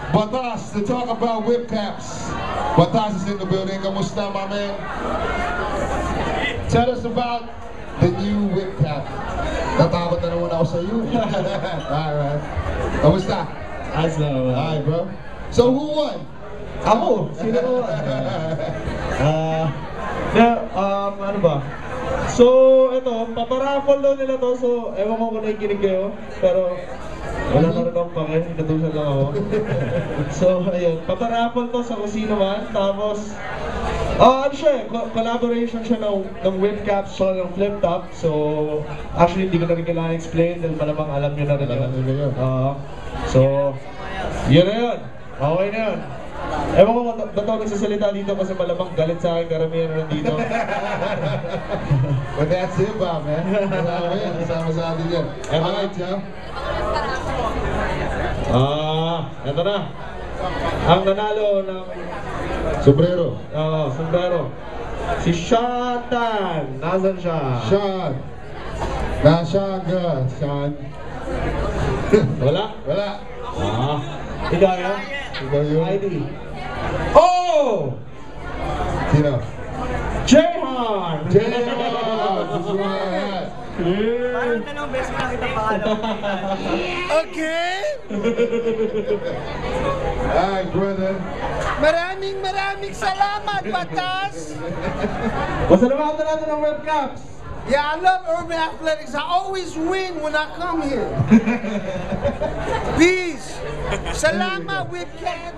Batas to talk about whip caps. Batas is in the building. Kamusta, my man? Tell us about the new whip cap. Natakot na naman ako sa iyo. Alright. Kamusta? Ayos lang. Alright, bro. So who won? Ako! Sino ko? Ano ba? So, ito, paparaffle daw nila to. So, ewan ko kung nakikinig kayo. Pero, wala na rin akong pake. Natusan lang ako. So, ayun. Paparaffle to sa kung sino man. Tapos, ano siya eh, collaboration siya ng whip caps so ng flip top. So, actually, hindi ko na rin kailangan explain dahil malamang alam nyo na rin yun. So, yun na yun. Okay na yun. Ewan ko kung ba't ako nagsasalita dito kasi malamang galit sa akin karamihan na nandito. But that's it, Bob, man. Kasama yan. Kasama sa atin yan. Alright, Joe. Eto na. Ang nanalo ng Sombrero. sombrero. Si Shatan. Nasaan siya? Sean. Nasaan ka, Sean? Wala? Wala. Ikaw yan? Ikaw yun. ID. Oh! Sino? Jehan! Jehan! Susumahan! Parang tanong, best mo nakita pangalan. Okay? Alright, brother. Maraming salamat, Batas! Pasalamatan natin ng webcaps! Yeah, I love Urban Athletics. I always win when I come here. Peace. Salamat, Whip Cat.